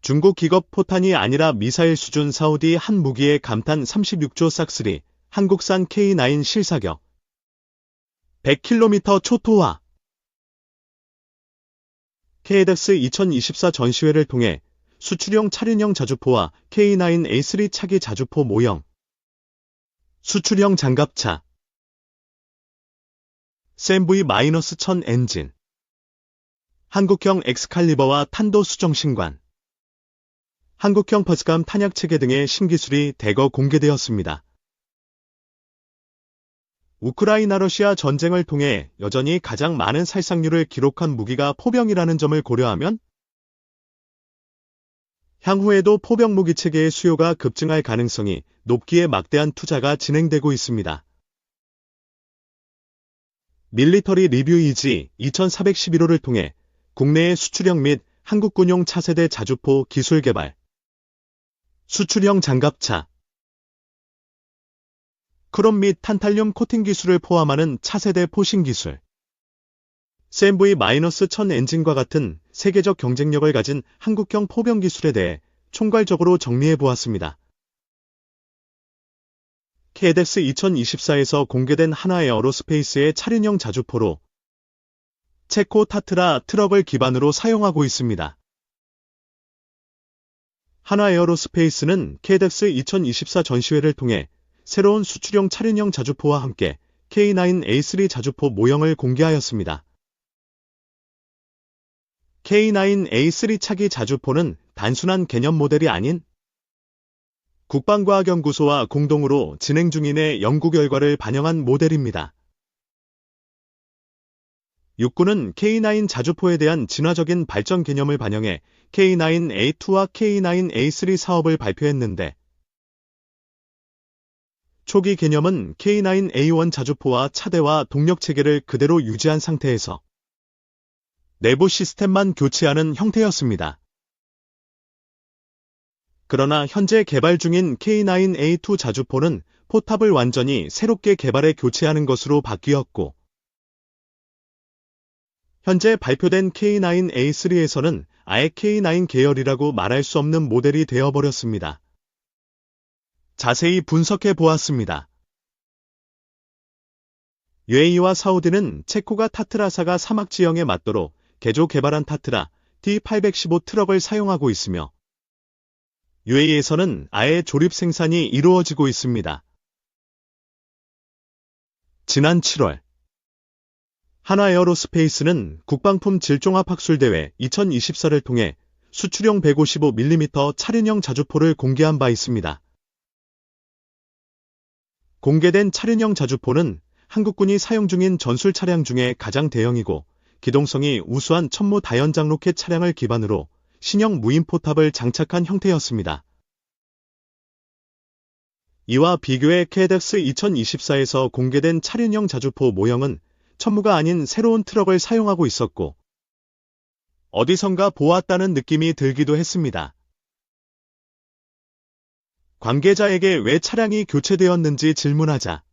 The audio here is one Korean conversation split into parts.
중국 기겁 포탄이 아니라 미사일 수준 사우디 한 무기에 감탄 36조 싹쓸이, 한국산 K9 실사격. 100km 초토화. KEDX 2024 전시회를 통해 수출용 차륜형 자주포와 K9A3 차기 자주포 모형, 수출형 장갑차, CMV-1000 엔진, 한국형 엑스칼리버와 탄도 수정 신관, 한국형 퍼스감 탄약 체계 등의 신기술이 대거 공개되었습니다. 우크라이나 러시아 전쟁을 통해 여전히 가장 많은 살상률을 기록한 무기가 포병이라는 점을 고려하면 향후에도 포병 무기 체계의 수요가 급증할 가능성이 높기에 막대한 투자가 진행되고 있습니다. 밀리터리 리뷰 이지 2411호를 통해 국내의 수출형 및 한국군용 차세대 자주포 기술 개발, 수출형 장갑차, 크롬 및 탄탈륨 코팅 기술을 포함하는 차세대 포신 기술, CMV-1000 엔진과 같은 세계적 경쟁력을 가진 한국형 포병 기술에 대해 총괄적으로 정리해보았습니다. KEDX 2024에서 공개된 하나에어로스페이스의 차륜형 자주포로 체코 타트라 트럭을 기반으로 사용하고 있습니다. 하나에어로스페이스는 KEDX 2024 전시회를 통해 새로운 수출용 차륜형 자주포와 함께 K9A3 자주포 모형을 공개하였습니다. K9A3 차기 자주포는 단순한 개념 모델이 아닌 국방과학연구소와 공동으로 진행 중인의 연구 결과를 반영한 모델입니다. 육군은 K9 자주포에 대한 진화적인 발전 개념을 반영해 K9A2와 K9A3 사업을 발표했는데 초기 개념은 K9A1 자주포와 차대와 동력 체계를 그대로 유지한 상태에서 내부 시스템만 교체하는 형태였습니다. 그러나 현재 개발 중인 K9A2 자주포는 포탑을 완전히 새롭게 개발해 교체하는 것으로 바뀌었고 현재 발표된 K9A3에서는 아예 K9 계열이라고 말할 수 없는 모델이 되어버렸습니다. 자세히 분석해 보았습니다. UAE와 사우디는 체코가 타트라사가 사막 지형에 맞도록 개조 개발한 타트라 T815 트럭을 사용하고 있으며 UAE에서는 아예 조립 생산이 이루어지고 있습니다. 지난 7월 하나에어로스페이스는 국방품 질종합학술대회 2024를 통해 수출용 155mm 차륜형 자주포를 공개한 바 있습니다. 공개된 차륜형 자주포는 한국군이 사용 중인 전술 차량 중에 가장 대형이고 기동성이 우수한 천무 다연장 로켓 차량을 기반으로 신형 무인 포탑을 장착한 형태였습니다. 이와 비교해 KEDX 2024에서 공개된 차륜형 자주포 모형은 천무가 아닌 새로운 트럭을 사용하고 있었고 어디선가 보았다는 느낌이 들기도 했습니다. 관계자에게 왜 차량이 교체되었는지 질문하자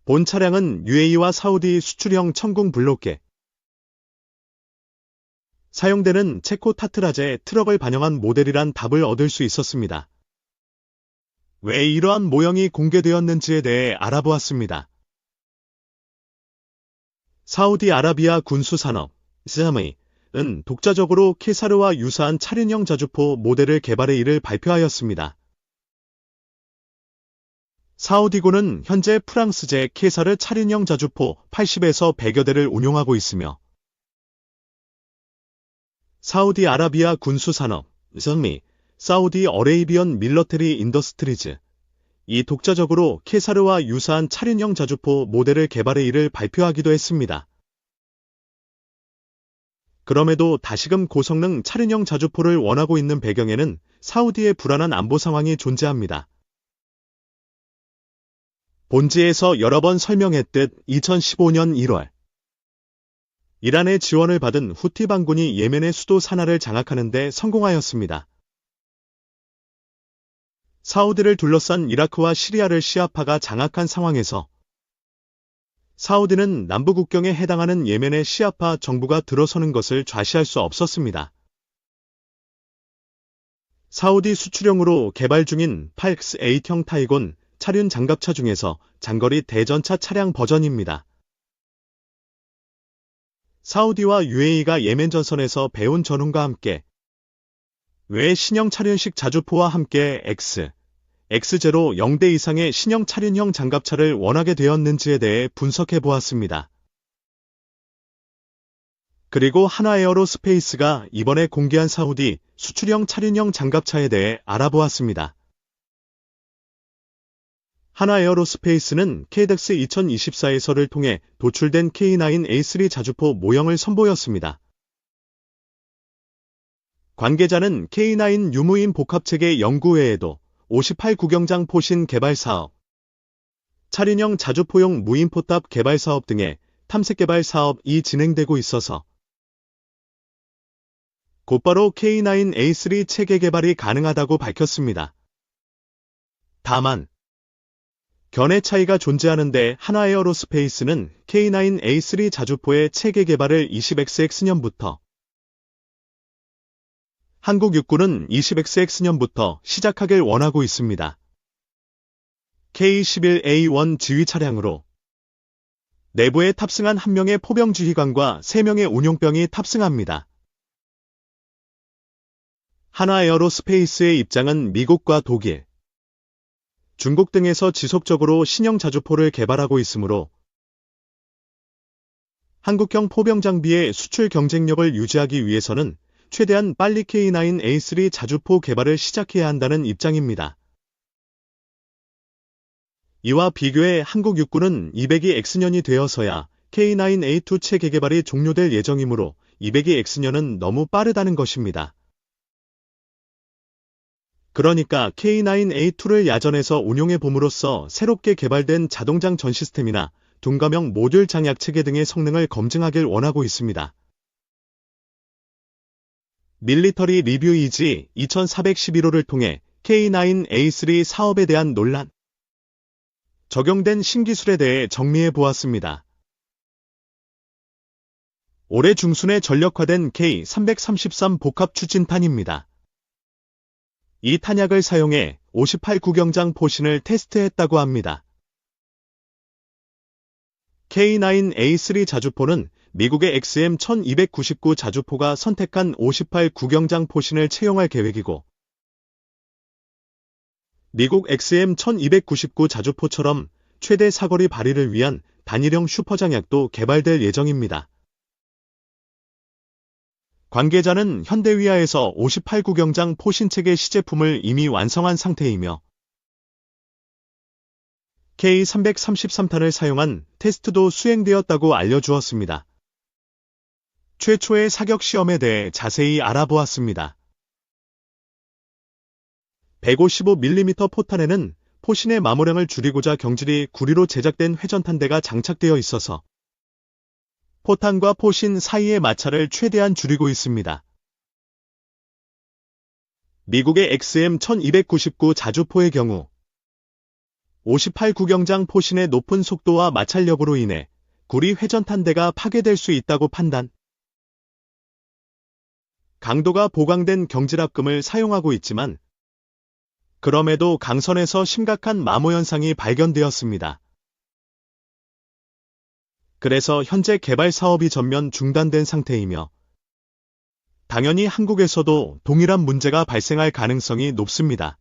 본 차량은 UAE와 사우디 수출형 천궁 블록계 사용되는 체코 타트라제 트럭을 반영한 모델이란 답을 얻을 수 있었습니다. 왜 이러한 모형이 공개되었는지에 대해 알아보았습니다. 사우디아라비아 군수산업, SAM은 독자적으로 케사르와 유사한 차륜형 자주포 모델을 개발해 이를 발표하였습니다. 사우디군은 현재 프랑스제 케사르 차륜형 자주포 80에서 100여 대를 운용하고 있으며 사우디아라비아 군수산업, SAM이 사우디 어레이비언 밀러터리 인더스트리즈 이 독자적으로 케사르와 유사한 차륜형 자주포 모델을 개발해 이를 발표하기도 했습니다. 그럼에도 다시금 고성능 차륜형 자주포를 원하고 있는 배경에는 사우디의 불안한 안보 상황이 존재합니다. 본지에서 여러 번 설명했듯 2015년 1월 이란의 지원을 받은 후티 반군이 예멘의 수도 사나를 장악하는 데 성공하였습니다. 사우디를 둘러싼 이라크와 시리아를 시아파가 장악한 상황에서 사우디는 남부 국경에 해당하는 예멘의 시아파 정부가 들어서는 것을 좌시할 수 없었습니다. 사우디 수출형으로 개발 중인 팔크스 8형 타이곤 차륜 장갑차 중에서 장거리 대전차 차량 버전입니다. 사우디와 UAE가 예멘 전선에서 배운 전훈과 함께 왜 신형 차륜식 자주포와 함께 X0 0대 이상의 신형 차륜형 장갑차를 원하게 되었는지에 대해 분석해 보았습니다. 그리고 하나에어로스페이스가 이번에 공개한 사우디 수출형 차륜형 장갑차에 대해 알아보았습니다. 하나에어로스페이스는 KDX 2024에서를 통해 도출된 K9A3 자주포 모형을 선보였습니다. 관계자는 K9 유무인 복합체계 연구 외에도 58 구경장 포신 개발 사업, 차륜형 자주포용 무인포탑 개발 사업 등의 탐색 개발 사업이 진행되고 있어서 곧바로 K9A3 체계 개발이 가능하다고 밝혔습니다. 다만 견해 차이가 존재하는데 하나에어로스페이스는 K9A3 자주포의 체계 개발을 20XX 년부터, 한국 육군은 20XX 년부터 시작하길 원하고 있습니다. K11A1 지휘 차량으로 내부에 탑승한 1명의 포병 지휘관과 3명의 운용병이 탑승합니다. 하나에어로스페이스의 입장은 미국과 독일, 중국 등에서 지속적으로 신형 자주포를 개발하고 있으므로 한국형 포병 장비의 수출 경쟁력을 유지하기 위해서는 최대한 빨리 K9A3 자주포 개발을 시작해야 한다는 입장입니다. 이와 비교해 한국 육군은 202X년이 되어서야 K9A2 체계 개발이 종료될 예정이므로 202X년은 너무 빠르다는 것입니다. 그러니까 K9A2를 야전에서 운용해 봄으로써 새롭게 개발된 자동장 전 시스템이나 둔감형 모듈 장약 체계 등의 성능을 검증하길 원하고 있습니다. 밀리터리 리뷰 이지 2411호를 통해 K9A3 사업에 대한 논란, 적용된 신기술에 대해 정리해 보았습니다. 올해 중순에 전력화된 K333 복합 추진탄입니다. 이 탄약을 사용해 58 구경장 포신을 테스트했다고 합니다. K9A3 자주포는 미국의 XM1299 자주포가 선택한 58 구경장 포신을 채용할 계획이고, 미국 XM1299 자주포처럼 최대 사거리 발휘를 위한 단일형 슈퍼장약도 개발될 예정입니다. 관계자는 현대위아에서 58 구경장 포신체계 시제품을 이미 완성한 상태이며 K333탄을 사용한 테스트도 수행되었다고 알려주었습니다. 최초의 사격 시험에 대해 자세히 알아보았습니다. 155mm 포탄에는 포신의 마모량을 줄이고자 경질이 구리로 제작된 회전탄대가 장착되어 있어서 포탄과 포신 사이의 마찰을 최대한 줄이고 있습니다. 미국의 XM1299 자주포의 경우 58 구경장 포신의 높은 속도와 마찰력으로 인해 구리 회전탄대가 파괴될 수 있다고 판단, 강도가 보강된 경질압금을 사용하고 있지만 그럼에도 강선에서 심각한 마모 현상이 발견되었습니다. 그래서 현재 개발 사업이 전면 중단된 상태이며 당연히 한국에서도 동일한 문제가 발생할 가능성이 높습니다.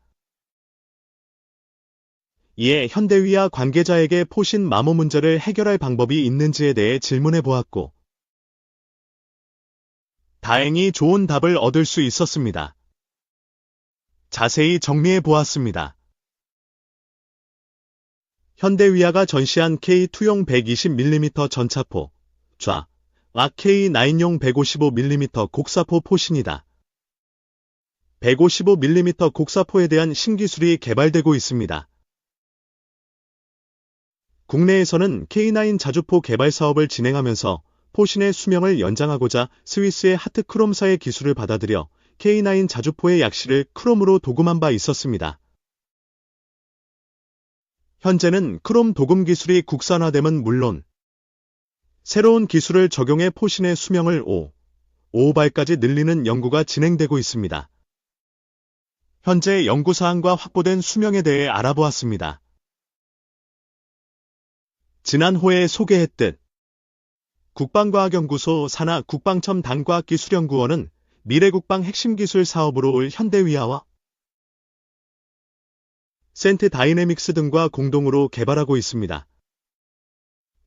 이에 현대위아 관계자에게 포신 마모 문제를 해결할 방법이 있는지에 대해 질문해 보았고 다행히 좋은 답을 얻을 수 있었습니다. 자세히 정리해 보았습니다. 현대위아가 전시한 K2용 120mm 전차포, 좌, K9용 155mm 곡사포 포신이다. 155mm 곡사포에 대한 신기술이 개발되고 있습니다. 국내에서는 K9 자주포 개발 사업을 진행하면서 포신의 수명을 연장하고자 스위스의 하트크롬사의 기술을 받아들여 K9 자주포의 약실을 크롬으로 도금한 바 있었습니다. 현재는 크롬 도금 기술이 국산화됨은 물론 새로운 기술을 적용해 포신의 수명을 5발까지 늘리는 연구가 진행되고 있습니다. 현재 연구사항과 확보된 수명에 대해 알아보았습니다. 지난 호에 소개했듯 국방과학연구소 산하 국방첨단과학기술연구원은 미래국방 핵심 기술 사업으로 올 현대위아와 센트 다이내믹스 등과 공동으로 개발하고 있습니다.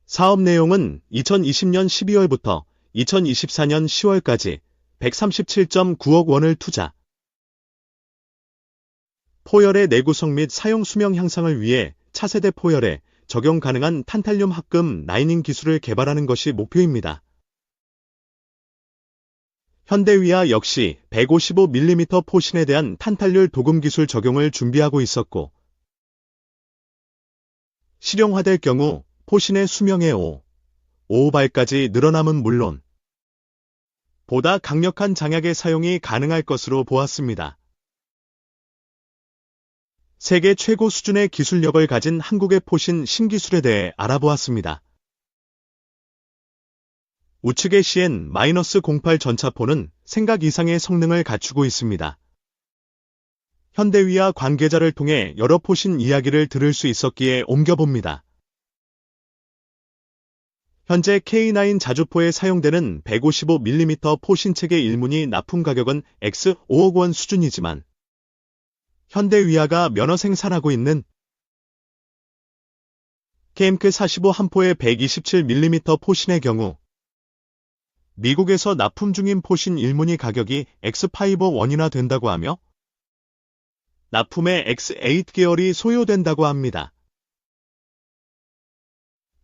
사업 내용은 2020년 12월부터 2024년 10월까지 137.9억 원을 투자, 포열의 내구성 및 사용 수명 향상을 위해 차세대 포열에 적용 가능한 탄탈륨 합금 라이닝 기술을 개발하는 것이 목표입니다. 현대위아 역시 155mm 포신에 대한 탄탈률 도금 기술 적용을 준비하고 있었고, 실용화될 경우 포신의 수명의 5발까지 늘어남은 물론 보다 강력한 장약의 사용이 가능할 것으로 보았습니다. 세계 최고 수준의 기술력을 가진 한국의 포신 신기술에 대해 알아보았습니다. 우측의 CN-08 전차포는 생각 이상의 성능을 갖추고 있습니다. 현대위아 관계자를 통해 여러 포신 이야기를 들을 수 있었기에 옮겨봅니다. 현재 K9 자주포에 사용되는 155mm 포신책의 일문이 납품 가격은 X 5억 원 수준이지만 현대위아가 면허 생산하고 있는 KMK 45 한 포의 127mm 포신의 경우 미국에서 납품 중인 포신 일문이 가격이 X501이나 된다고 하며 납품에 X8 계열이 소요된다고 합니다.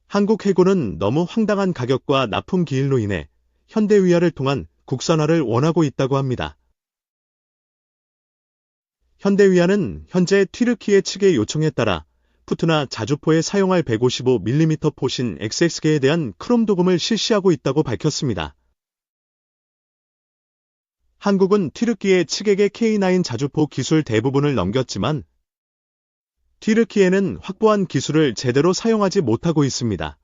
한국 해군은 너무 황당한 가격과 납품 기일로 인해 현대위아를 통한 국산화를 원하고 있다고 합니다. 현대위아는 현재 튀르키예 측의 요청에 따라 푸트나 자주포에 사용할 155mm 포신 XX계에 대한 크롬 도금을 실시하고 있다고 밝혔습니다. 한국은 튀르키예 측에게 K9 자주포 기술 대부분을 넘겼지만 튀르키예는 확보한 기술을 제대로 사용하지 못하고 있습니다.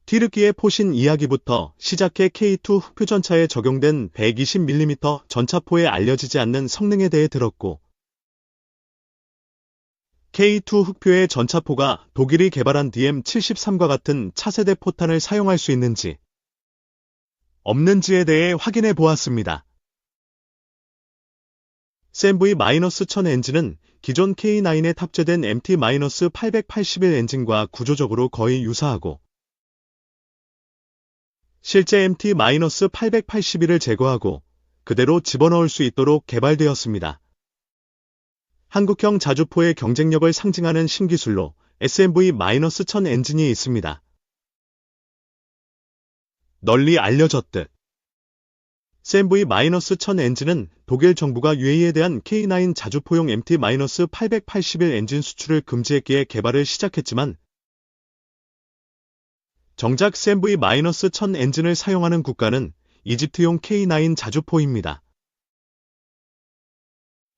튀르키예 포신 이야기부터 시작해 K2 흑표 전차에 적용된 120mm 전차포에 알려지지 않는 성능에 대해 들었고, K2 흑표의 전차포가 독일이 개발한 DM73과 같은 차세대 포탄을 사용할 수 있는지 없는지에 대해 확인해 보았습니다. SAM-V-1000 엔진은 기존 K9에 탑재된 MT-881 엔진과 구조적으로 거의 유사하고 실제 MT-881을 제거하고 그대로 집어넣을 수 있도록 개발되었습니다. 한국형 자주포의 경쟁력을 상징하는 신기술로 SAM-V-1000 엔진이 있습니다. 널리 알려졌듯 SAM-V-1000 엔진은 독일 정부가 UAE에 대한 K9 자주포용 MT-881 엔진 수출을 금지했기에 개발을 시작했지만 정작 SAM-V-1000 엔진을 사용하는 국가는 이집트용 K9 자주포입니다.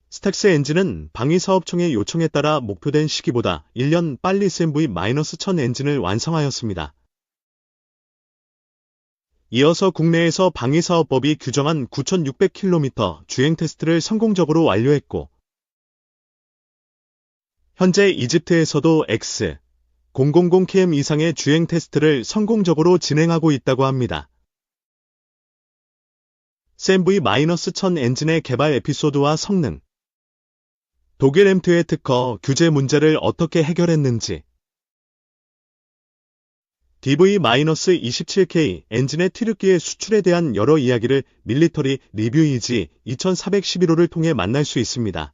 스택스 엔진은 방위사업청의 요청에 따라 목표된 시기보다 1년 빨리 SAM-V-1000 엔진을 완성하였습니다. 이어서 국내에서 방위사업법이 규정한 9,600km 주행 테스트를 성공적으로 완료했고, 현재 이집트에서도 X000km 이상의 주행 테스트를 성공적으로 진행하고 있다고 합니다. SAM-V-1000 엔진의 개발 에피소드와 성능, 독일 M2의 특허 규제 문제를 어떻게 해결했는지, DV-27K 엔진의 튀르키예 수출에 대한 여러 이야기를 밀리터리 리뷰이지 2411호를 통해 만날 수 있습니다.